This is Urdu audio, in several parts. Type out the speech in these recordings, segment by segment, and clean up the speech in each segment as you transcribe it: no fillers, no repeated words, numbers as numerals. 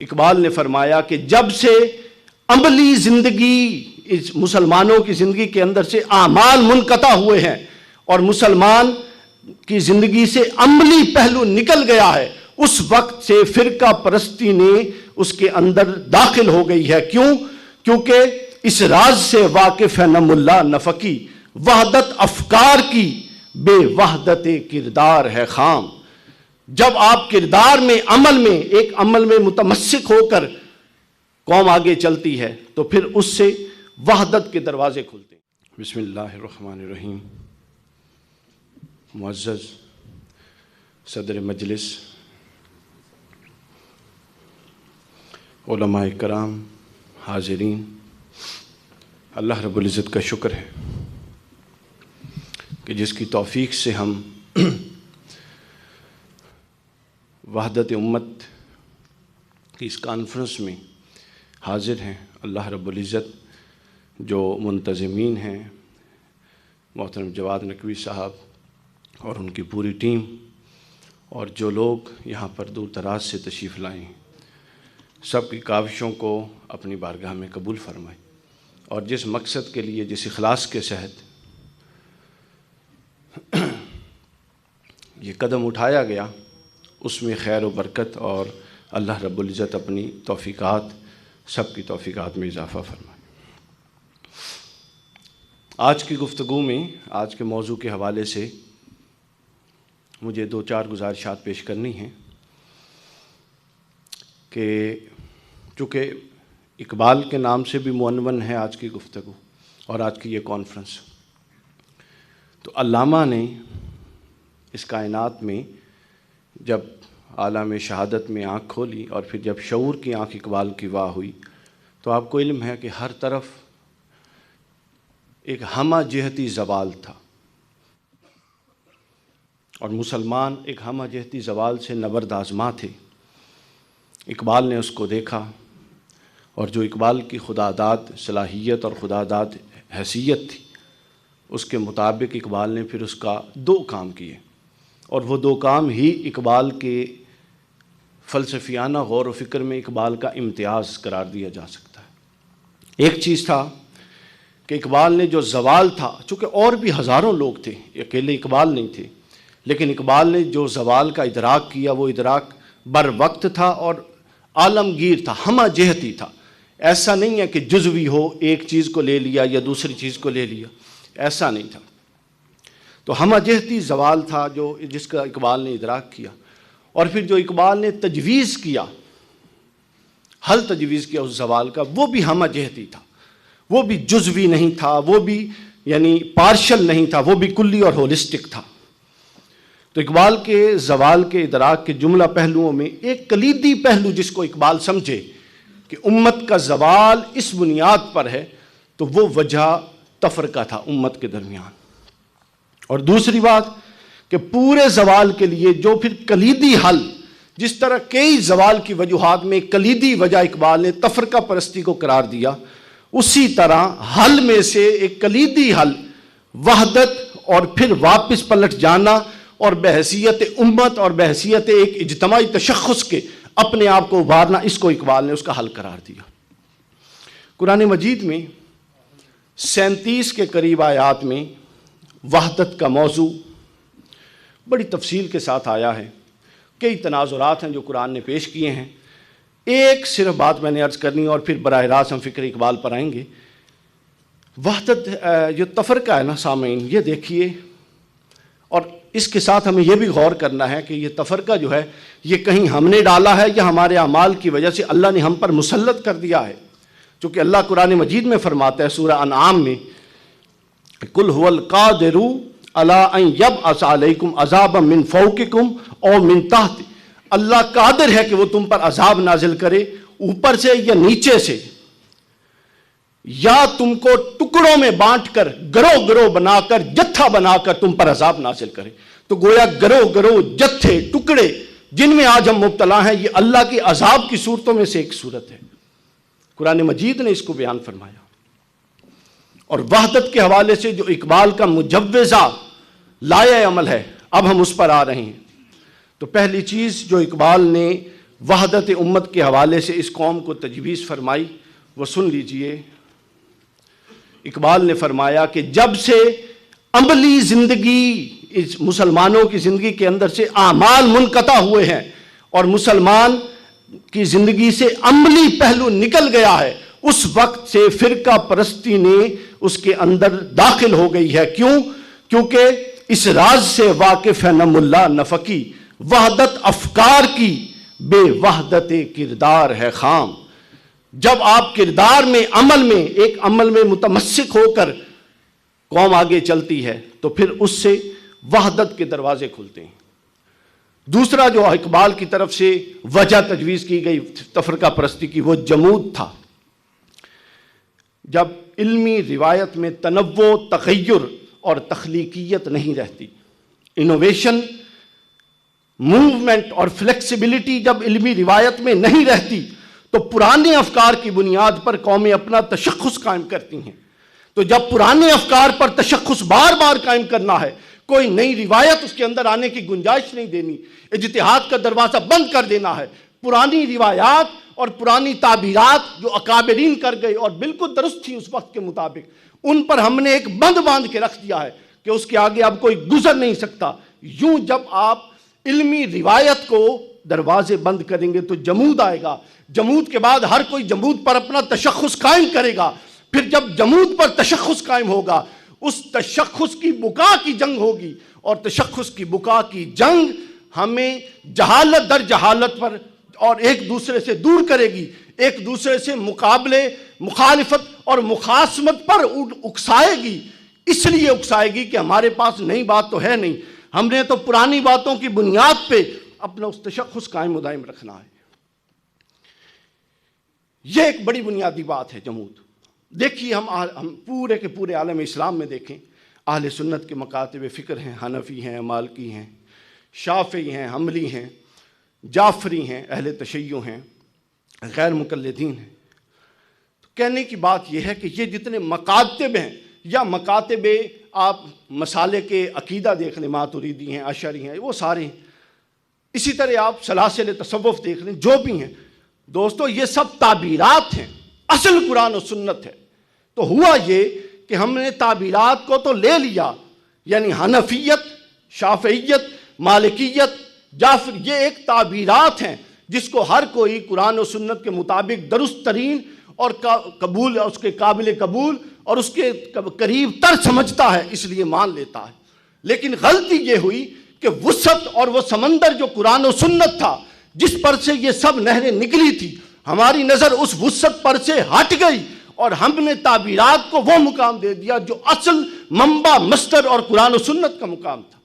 اقبال نے فرمایا کہ جب سے عملی زندگی اس مسلمانوں کی زندگی کے اندر سے اعمال منقطع ہوئے ہیں اور مسلمان کی زندگی سے عملی پہلو نکل گیا ہے، اس وقت سے فرقہ پرستی نے اس کے اندر داخل ہو گئی ہے۔ کیوں؟ کیونکہ اس راز سے واقف ہے نہ ملا نہ فقی، وحدت افکار کی بے وحدت کردار ہے خام۔ جب آپ کردار میں ایک عمل میں متمسک ہو کر قوم آگے چلتی ہے تو پھر اس سے وحدت کے دروازے کھلتے ہیں۔ بسم اللہ الرحمن الرحیم۔ معزز صدر مجلس، علماء کرام، حاضرین، اللہ رب العزت کا شکر ہے کہ جس کی توفیق سے ہم وحدت امت کی اس کانفرنس میں حاضر ہیں۔ اللہ رب العزت جو منتظمین ہیں، محترم جواد نقوی صاحب اور ان کی پوری ٹیم، اور جو لوگ یہاں پر دور دراز سے تشریف لائے ہیں، سب کی کاوشوں کو اپنی بارگاہ میں قبول فرمائے، اور جس مقصد کے لیے، جس اخلاص کے ساتھ یہ قدم اٹھایا گیا، اس میں خیر و برکت اور اللہ رب العزت اپنی توفیقات، سب کی توفیقات میں اضافہ فرمائے۔ آج کی گفتگو میں، آج کے موضوع کے حوالے سے مجھے 2-4 گزارشات پیش کرنی ہیں کہ چونکہ اقبال کے نام سے بھی معنون ہے آج کی گفتگو اور آج کی یہ کانفرنس، تو علامہ نے اس کائنات میں جب عالم شہادت میں آنکھ کھولی اور پھر جب شعور کی آنکھ اقبال کی واہ ہوئی، تو آپ کو علم ہے کہ ہر طرف ایک ہمہ جہتی زوال تھا، اور مسلمان ایک ہمہ جہتی زوال سے نبرد آزما تھے۔ اقبال نے اس کو دیکھا، اور جو اقبال کی خدا داد صلاحیت اور خدا داد حیثیت تھی، اس کے مطابق اقبال نے پھر اس کا 2 کام کیے، اور وہ 2 کام ہی اقبال کے فلسفیانہ غور و فکر میں اقبال کا امتیاز قرار دیا جا سکتا ہے۔ ایک چیز تھا کہ اقبال نے جو زوال تھا، چونکہ اور بھی ہزاروں لوگ تھے، اکیلے اقبال نہیں تھے، لیکن اقبال نے جو زوال کا ادراک کیا، وہ ادراک بر وقت تھا اور عالمگیر تھا، ہمہ جہتی تھا۔ ایسا نہیں ہے کہ جزوی ہو، ایک چیز کو لے لیا یا دوسری چیز کو لے لیا، ایسا نہیں تھا۔ تو ہمہ جہتی زوال تھا جس کا اقبال نے ادراک کیا، اور پھر جو اقبال نے تجویز کیا، حل تجویز کیا اس زوال کا، وہ بھی ہمہ جہتی تھا، وہ بھی جزوی نہیں تھا، وہ بھی پارشل نہیں تھا، وہ بھی کلی اور ہولسٹک تھا۔ تو اقبال کے زوال کے ادراک کے جملہ پہلوؤں میں ایک کلیدی پہلو جس کو اقبال سمجھے کہ امت کا زوال اس بنیاد پر ہے، تو وہ وجہ تفرقہ تھا امت کے درمیان۔ اور دوسری بات کہ پورے زوال کے لیے جو پھر کلیدی حل، جس طرح کئی زوال کی وجوہات میں کلیدی وجہ اقبال نے تفرقہ پرستی کو قرار دیا، اسی طرح حل میں سے ایک کلیدی حل وحدت اور پھر واپس پلٹ جانا اور بحیثیت امت اور بحیثیت ایک اجتماعی تشخص کے اپنے آپ کو ابھارنا، اس کو اقبال نے اس کا حل قرار دیا۔ قرآن مجید میں 37 کے قریب آیات میں وحدت کا موضوع بڑی تفصیل کے ساتھ آیا ہے۔ کئی تناظرات ہیں جو قرآن نے پیش کیے ہیں۔ ایک صرف بات میں نے عرض کرنی اور پھر براہ راست ہم فکر اقبال پر آئیں گے۔ وحدت جو تفرقہ ہے نا سامعین، یہ دیکھیے، اور اس کے ساتھ ہمیں یہ بھی غور کرنا ہے کہ یہ تفرقہ جو ہے، یہ کہیں ہم نے ڈالا ہے یا ہمارے اعمال کی وجہ سے اللہ نے ہم پر مسلط کر دیا ہے؟ چونکہ اللہ قرآن مجید میں فرماتا ہے سورہ انعام میں، قُلْ هُوَ الْقَادِرُ عَلَىٰ أَن يَبْعَثَ عَلَيْكُمْ عَذَابًا مِّن فَوْقِكُمْ أَوْ مِن تَحْتِ، اللہ قادر ہے کہ وہ تم پر عذاب نازل کرے اوپر سے یا نیچے سے، یا تم کو ٹکڑوں میں بانٹ کر، گروہ گروہ بنا کر، جتھا بنا کر تم پر عذاب نازل کرے۔ تو گویا گروہ گروہ، جتھے، ٹکڑے جن میں آج ہم مبتلا ہیں، یہ اللہ کی عذاب کی صورتوں میں سے ایک صورت ہے۔ قرآن مجید نے اس کو بیان فرمایا۔ اور وحدت کے حوالے سے جو اقبال کا مجوزہ لائے عمل ہے، اب ہم اس پر آ رہے ہیں۔ تو پہلی چیز جو اقبال نے وحدت امت کے حوالے سے اس قوم کو تجویز فرمائی، وہ سن لیجئے۔ اقبال نے فرمایا کہ جب سے عملی زندگی اس مسلمانوں کی زندگی کے اندر سے اعمال منقطع ہوئے ہیں اور مسلمان کی زندگی سے عملی پہلو نکل گیا ہے، اس وقت سے فرقہ پرستی نے اس کے اندر داخل ہو گئی ہے۔ کیوں؟ کیونکہ اس راز سے واقف ہے نہ ملا نہ فقی، وحدت افکار کی بے وحدت کردار ہے خام۔ جب آپ کردار میں، عمل میں، ایک عمل میں متمسک ہو کر قوم آگے چلتی ہے تو پھر اس سے وحدت کے دروازے کھلتے ہیں۔ دوسرا جو اقبال کی طرف سے وجہ تجویز کی گئی تفرقہ پرستی کی، وہ جمود تھا۔ جب علمی روایت میں تنوع، تغیر اور تخلیقیت نہیں رہتی، انوویشن، موومنٹ اور فلیکسیبلٹی جب علمی روایت میں نہیں رہتی تو پرانے افکار کی بنیاد پر قومیں اپنا تشخص قائم کرتی ہیں۔ تو جب پرانے افکار پر تشخص بار بار قائم کرنا ہے، کوئی نئی روایت اس کے اندر آنے کی گنجائش نہیں دینی، اجتہاد کا دروازہ بند کر دینا ہے، پرانی روایات اور پرانی تعبیرات جو اکابرین کر گئے اور بالکل درست تھی اس وقت کے مطابق، ان پر ہم نے ایک بند باندھ کے رکھ دیا ہے کہ اس کے آگے اب کوئی گزر نہیں سکتا۔ یوں جب آپ علمی روایت کو دروازے بند کریں گے تو جمود آئے گا، جمود کے بعد ہر کوئی جمود پر اپنا تشخص قائم کرے گا، پھر جب جمود پر تشخص قائم ہوگا اس تشخص کی بقا کی جنگ ہوگی، اور تشخص کی بقا کی جنگ ہمیں جہالت در جہالت پر اور ایک دوسرے سے دور کرے گی، ایک دوسرے سے مقابلے، مخالفت اور مخاصمت پر اکسائے گی۔ اس لیے اکسائے گی کہ ہمارے پاس نئی بات تو ہے نہیں، ہم نے تو پرانی باتوں کی بنیاد پہ اپنا اس تشخص قائم و دائم رکھنا ہے۔ یہ ایک بڑی بنیادی بات ہے جمود۔ دیکھیے ہم پورے کے پورے عالم اسلام میں دیکھیں، اہل سنت کے مکاتب فکر ہیں، حنفی ہیں، مالکی ہیں، شافعی ہیں، حنبلی ہیں، جعفری ہیں، اہل تشیع ہیں، غیر مقلدین ہیں۔ تو کہنے کی بات یہ ہے کہ یہ جتنے مکاتب ہیں یا مکاتب، آپ مسالے کے عقیدہ دیکھ لیں، ماتریدی ہیں، اشعری ہیں، وہ سارے ہیں۔ اسی طرح آپ سلاسل تصوف دیکھ لیں، جو بھی ہیں دوستو، یہ سب تعبیرات ہیں، اصل قرآن و سنت ہے۔ تو ہوا یہ کہ ہم نے تعبیرات کو تو لے لیا، یعنی حنفیت، شافعیت، مالکیت، جعفر، یہ ایک تعبیرات ہیں جس کو ہر کوئی قرآن و سنت کے مطابق درست ترین اور قبول، اس کے قابل قبول اور اس کے قریب تر سمجھتا ہے، اس لیے مان لیتا ہے۔ لیکن غلطی یہ ہوئی کہ وسعت اور وہ سمندر جو قرآن و سنت تھا، جس پر سے یہ سب نہریں نکلی تھی، ہماری نظر اس وسعت پر سے ہٹ گئی اور ہم نے تعبیرات کو وہ مقام دے دیا جو اصل منبع، مصدر اور قرآن و سنت کا مقام تھا۔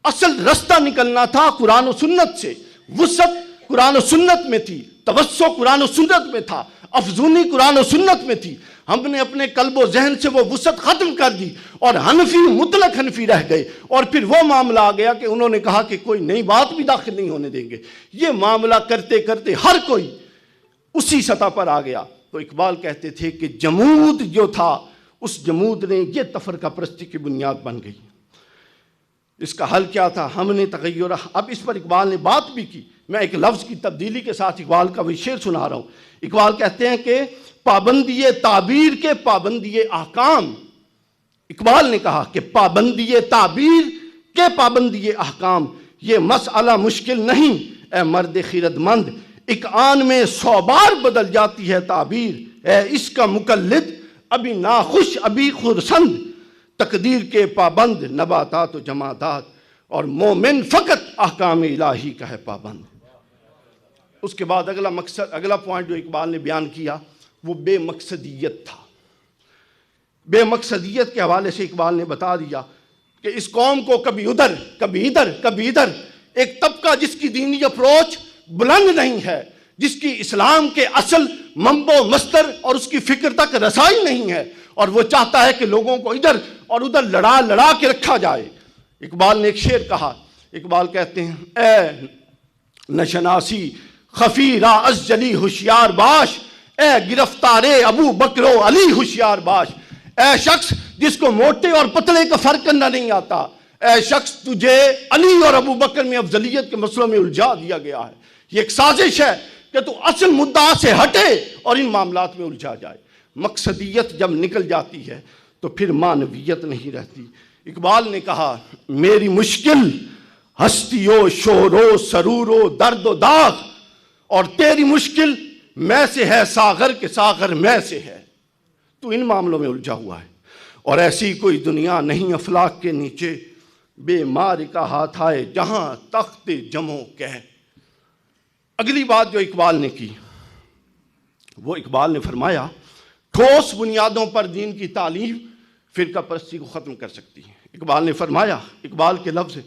اصل رستہ نکلنا تھا قرآن و سنت سے، وسعت قرآن و سنت میں تھی، توسع قرآن و سنت میں تھا، افزونی قرآن و سنت میں تھی۔ ہم نے اپنے قلب و ذہن سے وہ وسعت ختم کر دی اور حنفی، مطلق حنفی رہ گئے، اور پھر وہ معاملہ آ گیا کہ انہوں نے کہا کہ کوئی نئی بات بھی داخل نہیں ہونے دیں گے۔ یہ معاملہ کرتے کرتے ہر کوئی اسی سطح پر آ گیا۔ تو اقبال کہتے تھے کہ جمود جو تھا، اس جمود نے یہ تفرقہ پرستی کی بنیاد بن گئی۔ اس کا حل کیا تھا؟ ہم نے تغیر، اب اس پر اقبال نے بات بھی کی، میں ایک لفظ کی تبدیلی کے ساتھ اقبال کا وہ شعر سنا رہا ہوں۔ اقبال کہتے ہیں کہ پابندی تعبیر کے پابندی احکام، اقبال نے کہا کہ پابندی تعبیر کے پابندی احکام، یہ مسئلہ مشکل نہیں اے مرد خیرت مند، ایک آن میں 100 بار بدل جاتی ہے تعبیر، اے اس کا مقلد ابھی ناخوش ابھی خرسند، تقدیر کے پابند نباتات و جمادات، اور مومن فقط احکام الہی کا ہے پابند۔ اس کے بعد اگلا پوائنٹ جو اقبال نے بیان کیا وہ بے مقصدیت تھا۔ بے مقصدیت کے حوالے سے اقبال نے بتا دیا کہ اس قوم کو کبھی ادھر، کبھی ادھر، کبھی ادھر، ایک طبقہ جس کی دینی اپروچ بلند نہیں ہے، جس کی اسلام کے اصل منبع و مصدر اور اس کی فکر تک رسائی نہیں ہے، اور وہ چاہتا ہے کہ لوگوں کو ادھر اور ادھر لڑا لڑا کے رکھا جائے۔ اقبال نے ایک شعر کہا، اقبال کہتے ہیں اے نشناسی خفی را از جلی ہوشیار باش، اے گرفتار ابو بکر و علی ہوشیار باش، اے شخص جس کو موٹے اور پتلے کا فرق کرنا نہیں آتا، اے شخص تجھے علی اور ابو بکر میں افضلیت کے مسئلوں میں الجھا دیا گیا ہے۔ یہ ایک سازش ہے کہ تو اصل مدعا سے ہٹے اور ان معاملات میں الجھا جائے۔ مقصدیت جب نکل جاتی ہے تو پھر معنویت نہیں رہتی۔ اقبال نے کہا میری مشکل ہستی و شور و سرور و درد و داغ، اور تیری مشکل میں سے ہے ساغر کے ساغر میں سے ہے۔ تو ان معاملوں میں الجھا ہوا ہے، اور ایسی کوئی دنیا نہیں افلاک کے نیچے، بے مار کا ہاتھ آئے جہاں تخت جموں کہہ۔ اگلی بات جو اقبال نے کی، وہ اقبال نے فرمایا ٹھوس بنیادوں پر دین کی تعلیم فرقہ پرستی کو ختم کر سکتی ہے۔ اقبال نے فرمایا، اقبال کے لفظ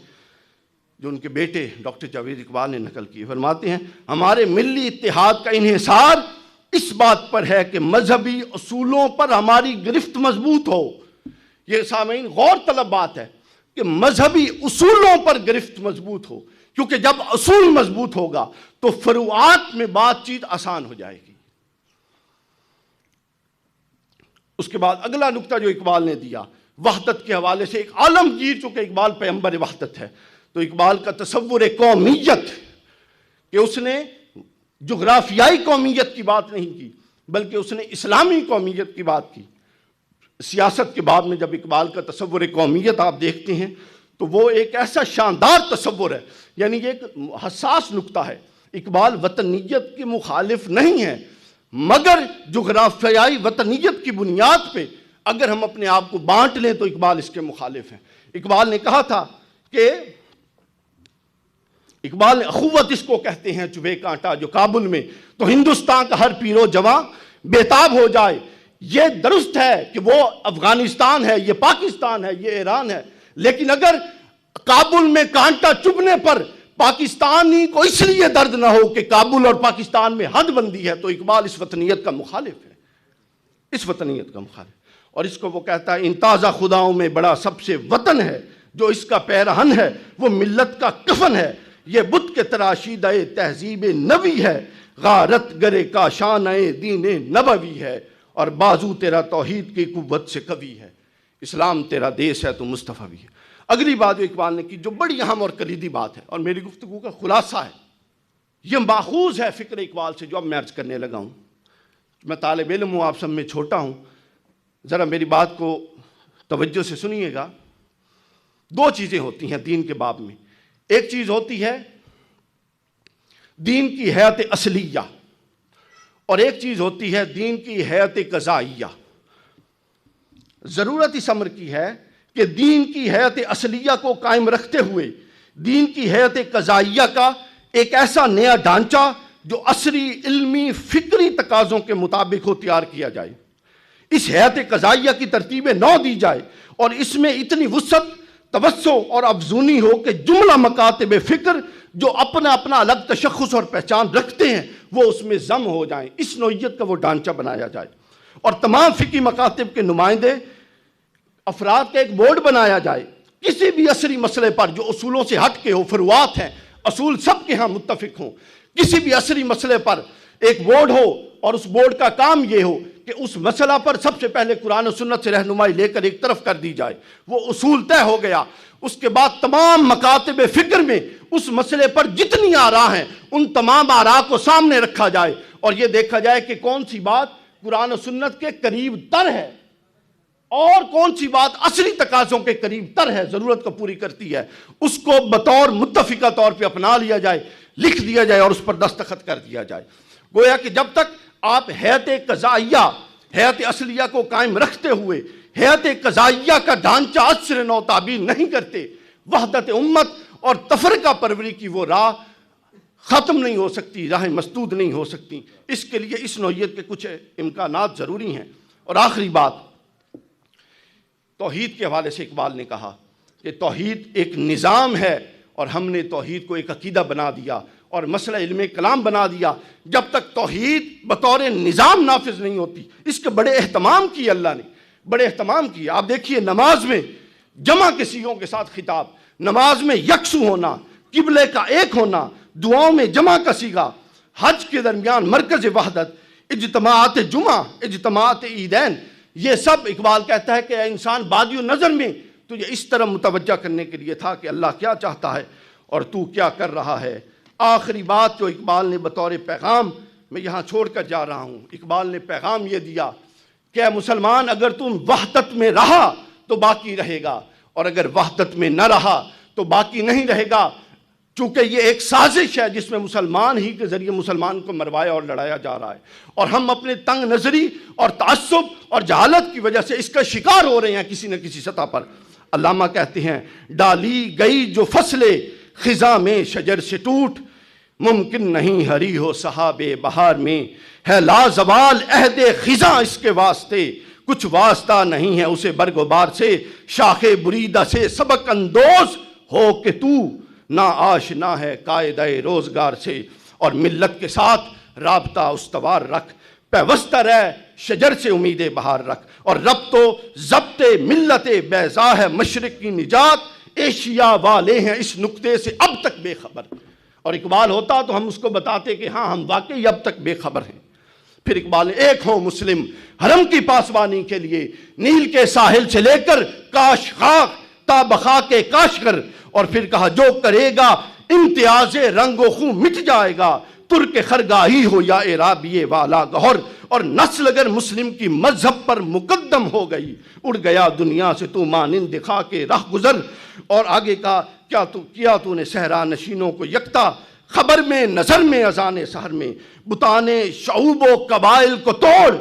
جو ان کے بیٹے ڈاکٹر جاوید اقبال نے نقل کی، فرماتے ہیں ہمارے ملی اتحاد کا انحصار اس بات پر ہے کہ مذہبی اصولوں پر ہماری گرفت مضبوط ہو۔ یہ سامعین غور طلب بات ہے کہ مذہبی اصولوں پر گرفت مضبوط ہو، کیونکہ جب اصول مضبوط ہوگا تو فروعات میں بات چیت آسان ہو جائے گی۔ اس کے بعد اگلا نقطہ جو اقبال نے دیا وحدت کے حوالے سے، ایک عالمگیر، چونکہ اقبال پیغمبر وحدت ہے، تو اقبال کا تصور قومیت کہ اس نے جغرافیائی قومیت کی بات نہیں کی بلکہ اس نے اسلامی قومیت کی بات کی۔ سیاست کے باب میں جب اقبال کا تصور قومیت آپ دیکھتے ہیں تو وہ ایک ایسا شاندار تصور ہے، یعنی یہ ایک حساس نقطہ ہے۔ اقبال وطنیت کے مخالف نہیں ہے، مگر جغرافیائی وطنیت کی بنیاد پہ اگر ہم اپنے آپ کو بانٹ لیں تو اقبال اس کے مخالف ہیں۔ اقبال نے کہا تھا کہ اقبال نے اخوت اس کو کہتے ہیں چبھے کانٹا جو کابل میں تو ہندوستان کا ہر پیرو جواں بےتاب ہو جائے۔ یہ درست ہے کہ وہ افغانستان ہے، یہ پاکستان ہے، یہ ایران ہے، لیکن اگر کابل میں کانٹا چبھنے پر پاکستانی کو اس لیے درد نہ ہو کہ کابل اور پاکستان میں حد بندی ہے، تو اقبال اس وطنیت کا مخالف ہے، اس وطنیت کا مخالف۔ اور اس کو وہ کہتا ہے ان تازہ خداؤں میں بڑا سب سے وطن ہے، جو اس کا پیرہن ہے وہ ملت کا کفن ہے، یہ بت کے تراشیدہ تہذیب نبی ہے، غارت گرے کا شانہ دین نبوی ہے، اور بازو تیرا توحید کی قوت سے قوی ہے، اسلام تیرا دیس ہے تو مصطفی ہے۔ اگلی بات جو اقبال نے کی جو بڑی اہم اور کلیدی بات ہے اور میری گفتگو کا خلاصہ ہے، یہ ماخوذ ہے فکر اقبال سے جو اب میں عرض کرنے لگا ہوں۔ میں طالب علم ہوں، آپ سب میں چھوٹا ہوں، ذرا میری بات کو توجہ سے سنیے گا۔ دو چیزیں ہوتی ہیں دین کے باب میں، ایک چیز ہوتی ہے دین کی حیات اصلیہ اور ایک چیز ہوتی ہے دین کی حیات قضائیہ۔ ضرورت اس امر کی ہے کہ دین کی حیات اصلیہ کو قائم رکھتے ہوئے دین کی حیات قضائیہ کا ایک ایسا نیا ڈھانچہ جو عصری علمی فکری تقاضوں کے مطابق ہو تیار کیا جائے، اس حیات قضائیہ کی ترتیب نو دی جائے، اور اس میں اتنی وسعت، توسع اور افزونی ہو کہ جملہ مکاتب فکر جو اپنا اپنا الگ تشخص اور پہچان رکھتے ہیں وہ اس میں ضم ہو جائیں، اس نوعیت کا وہ ڈھانچہ بنایا جائے، اور تمام فقہی مکاتب کے نمائندے افراد کا ایک بورڈ بنایا جائے، کسی بھی عصری مسئلے پر جو اصولوں سے ہٹ کے ہو، فروعات ہیں، اصول سب کے ہاں متفق ہوں، کسی بھی عصری مسئلے پر ایک بورڈ ہو، اور اس بورڈ کا کام یہ ہو کہ اس مسئلہ پر سب سے پہلے قرآن و سنت سے رہنمائی لے کر ایک طرف کر دی جائے، وہ اصول طے ہو گیا، اس کے بعد تمام مکاتب فکر میں اس مسئلے پر جتنی آراء ہیں ان تمام آراء کو سامنے رکھا جائے، اور یہ دیکھا جائے کہ کون سی بات قرآن و سنت کے قریب تر ہے اور کون سی بات عصری تقاضوں کے قریب تر ہے، ضرورت کو پوری کرتی ہے، اس کو بطور متفقہ طور پہ اپنا لیا جائے، لکھ دیا جائے اور اس پر دستخط کر دیا جائے۔ گویا کہ جب تک آپ حیات قضائیہ، حیات اصلیہ کو قائم رکھتے ہوئے حیات قضائیہ کا ڈھانچہ عصر نو تعبیر نہیں کرتے، وحدت امت اور تفرقہ پروری کی وہ راہ ختم نہیں ہو سکتی، راہ مسدود نہیں ہو سکتی۔ اس کے لیے اس نوعیت کے کچھ امکانات ضروری ہیں۔ اور آخری بات، توحید کے حوالے سے اقبال نے کہا کہ توحید ایک نظام ہے، اور ہم نے توحید کو ایک عقیدہ بنا دیا اور مسئلہ علم کلام بنا دیا۔ جب تک توحید بطور نظام نافذ نہیں ہوتی، اس کے بڑے اہتمام کیے اللہ نے، بڑے اہتمام کیے۔ آپ دیکھیے نماز میں جمع کے سیغوں کے ساتھ خطاب، نماز میں یکسو ہونا، قبلے کا ایک ہونا، دعاؤں میں جمع کا صیغہ، حج کے درمیان مرکز وحدت، اجتماعات جمعہ، اجتماعات عیدین، یہ سب اقبال کہتا ہے کہ اے انسان بادی و نظر میں تجھے اس طرح متوجہ کرنے کے لیے تھا کہ اللہ کیا چاہتا ہے اور تو کیا کر رہا ہے، آخری بات جو اقبال نے بطور پیغام میں یہاں چھوڑ کر جا رہا ہوں، اقبال نے پیغام یہ دیا کہ اے مسلمان، اگر تم وحدت میں رہا تو باقی رہے گا، اور اگر وحدت میں نہ رہا تو باقی نہیں رہے گا، چونکہ یہ ایک سازش ہے جس میں مسلمان ہی کے ذریعے مسلمان کو مروایا اور لڑایا جا رہا ہے، اور ہم اپنے تنگ نظری اور تعصب اور جہالت کی وجہ سے اس کا شکار ہو رہے ہیں کسی نہ کسی سطح پر۔ علامہ کہتے ہیں ڈالی گئی جو فصلیں خزاں میں شجر سے ٹوٹ، ممکن نہیں ہری ہو صحاب بہار میں، ہے لازوال عہد خزاں اس کے واسطے، کچھ واسطہ نہیں ہے اسے برگ و بار سے، شاخ بریدہ سے سبق اندوز ہو کہ تو نہ آشنا ہے قاعدہ روزگار سے، اور ملت کے ساتھ رابطہ استوار رکھ، پیوستہ رہ شجر سے امید بہار رکھ، اور ربط و ضبط ملت بیضا ہے مشرق کی نجات، ایشیا والے ہیں اس نکتے سے اب تک بے خبر۔ اور اقبال ہوتا تو ہم اس کو بتاتے کہ ہاں ہم واقعی اب تک بے خبر ہیں۔ پھر اقبال نے ایک ہو مسلم حرم کی پاسبانی کے لیے، نیل کے ساحل سے لے کر کاش خاک تا بخاک کاشغر، اور پھر کہا جو کرے گا امتیاز رنگ و خوں مٹ جائے گا، ترک خرگاہی ہو یا عرابی والا گہر، اور نسل اگر مسلم کی مذہب پر مقدم ہو گئی، اڑ گیا دنیا سے تو مانند دکھا کے راہ گزر۔ اور آگے کا کیا تو نے صحرا نشینوں کو یکتا، خبر میں نظر میں اذان سحر میں، بتانے شعوب و قبائل کو توڑ،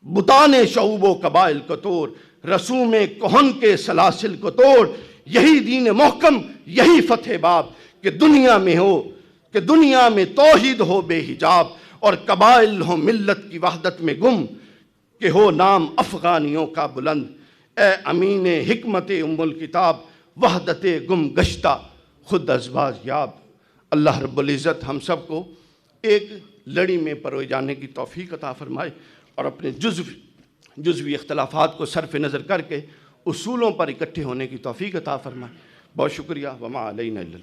بتانے شعوب و قبائل کو توڑ، رسوم کہن کے سلاسل کو توڑ، یہی دین محکم یہی فتح باب، کہ دنیا میں ہو کہ دنیا میں توحید ہو بے حجاب، اور قبائل ہو ملت کی وحدت میں گم، کہ ہو نام افغانیوں کا بلند، اے امین حکمت ام الکتاب، وحدت گم گشتہ خود ازباز یاب۔ اللہ رب العزت ہم سب کو ایک لڑی میں پروئے جانے کی توفیق عطا فرمائے، اور اپنے جزوی اختلافات کو صرف نظر کر کے اصولوں پر اکٹھے ہونے کی توفیق عطا فرمائے۔ بہت شکریہ، وما علینا الا